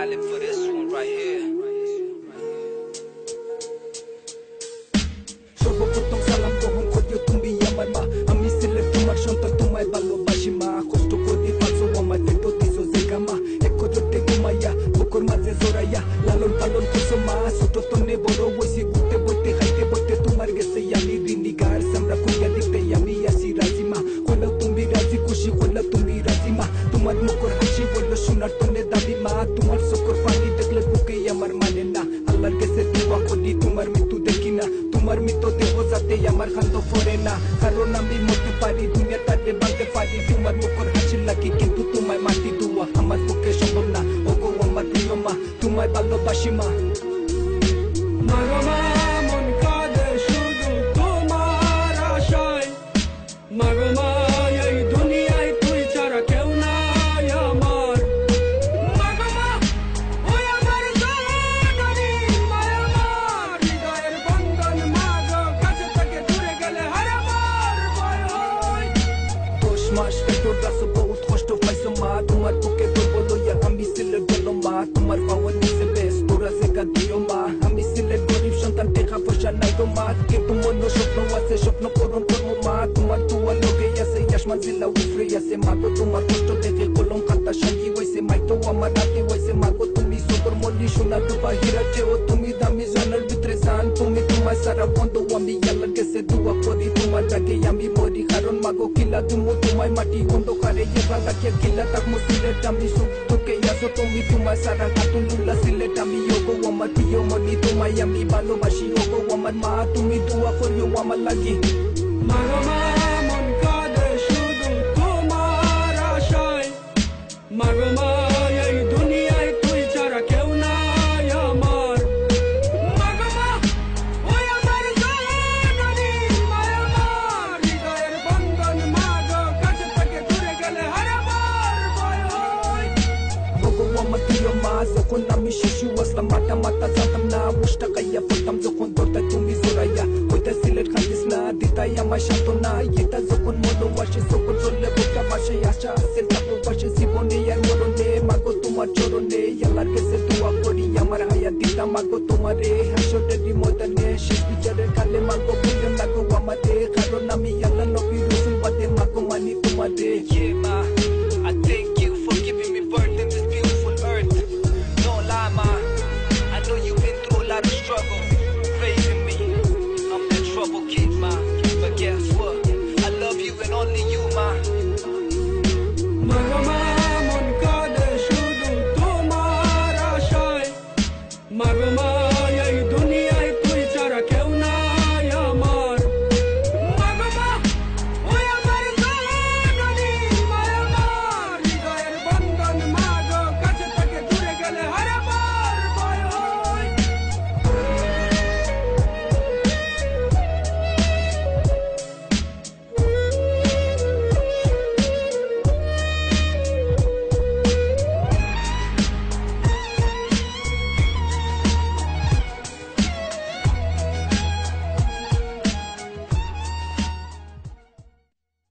silent for this one right here. সর্বপ্রথম সালাম গ্রহণ করিও তুমি আমার মা, আমি ছেলে তোমার সন্তান, তোমায় ভালোবাসি মা। কষ্ট করে পাচ্ছো আমার পেটো দিছো জায়গা মা, এক জোটে ঘুমাইয়া বুকুর মাঝে জড়াইয়া লালন পালন করছো মা। ছোট তনে বড় হইছি ঘুরতে বইতে খাইতে বইতে তোমার গেছে আমি ঋণী গার সামরা কইয়া দিতে আমি আসি রাজি মা। কইলা তুমি রাজি খুশি কইলা তুমি রাজি মা, তোমার মুখের হাসি বললো সোনার তনে দাবি মা। তোমার চোখের পানি দেখলে বুকে আমার মানে না, আল্লাহর কাছে দোয়া করি তোমার মৃত্যু দেখি না। তোমার মৃত দেহ যাতে আমার খান্ত পড়ে না, কারণ আমি মরতে পারি দুনিয়া তাতে বাঁধতে পারি তোমার মুখের হাসি লাগি, কিন্তু তোমায় মাটি দেওয়া আমার পক্ষে সম্ভব না। ওগো আমার প্রিয় মা, তোমায় ভালোবাসি মা। মাগমা মন কাঁদে শুধু তোমার আশায়, মাগমা এই দুনিয়ায় তুই ছাড়া কেউ নাই আমার। মাগমা ওই আমার জননী মায়ামার হৃদয়ের বন্ধন, মাগ কাছে থেকে দূরে গেলে হারাবার ভয় হয়। 10 মাস পেটর রাসো বহুত কষ্ট পাইছো মা, তোমার বুকে গর্ব লইয়া আমি সিলেট গেলাম মা। তোমার পাওয়ার নিচে বেশ তোরা জায়গা দিও মা, আমি সিলেট গরিব সন্তান টাকা পয়সা নাই গো মা, কিন্তু মনে স্বপ্ন আছে স্বপ্ন পূরণ করবো মা। তোমার দুয়া লোকে আছে আসমান জেলা উফরে আছে মা গো, তোমার কষ্ট দেখে কলম খাতা সঙ্গী হয়েছে মাইতো আমার রাতে হয়েছে মা গো। তুমি সদর মল্লি সোনা ডুবা হীরা চেও তুমি দামি জানার ভিতরে জান, তুমি তোমার সারা বন্ধ আমি আল্লাহর কাছে দোয়া করি তোমার আগে আমি মরি, কারণ মাগো কিলা তুমি তোমায় মাটি অন্ধকারে এবার রাখিয়া কিলা তাক মুসিলেট আমি সুখ তোকে আসো তুমি তোমার সারা কাতুল্লা সিলেট আমি ওগো আমার প্রিয় মনি, তোমায় আমি ভালোবাসি ওগো আমার মা, তুমি দোয়া করিও আমার লাগি। মাগমা মন কাঁদে শুধু তোমার আশায়, মাগমা এই দুনিয়ায় তুই ছাড়া কেউ নাই আমার। মাগমা ওই আমার জননী মায়ামার হৃদয়ের বন্ধন, মাগ কাছে থেকে দূরে গেলে হারাবার ভয় হয়। ওগো আমার প্রিয় মা, যখন আমি শিশু আসলাম মাটা মাতা জানতাম না, মুষ্টা খাইয়া পড়তাম যখন দরদায় তুমি জোরাইয়া ওইটা সিলেট খাইতিস না, দিতাই আমার সান্ত্বনা। এটা যখন মনো আসে যখন চললে বুকটা বাসে, আশা আছে তারপর বাসে জীবনে আর মরণে, মাগো তোমার চরণে আল্লাহর কাছে দোয়া করি আমার হায়াত দিতা মাগো তোমারে হাসরের ময়দানে শেষ বিচারের কালে মাগো ভুলে না গো আমারে, কারণ আমি আল্লাহ নবী রাসূল বাদে মাগো মানি তোমারে।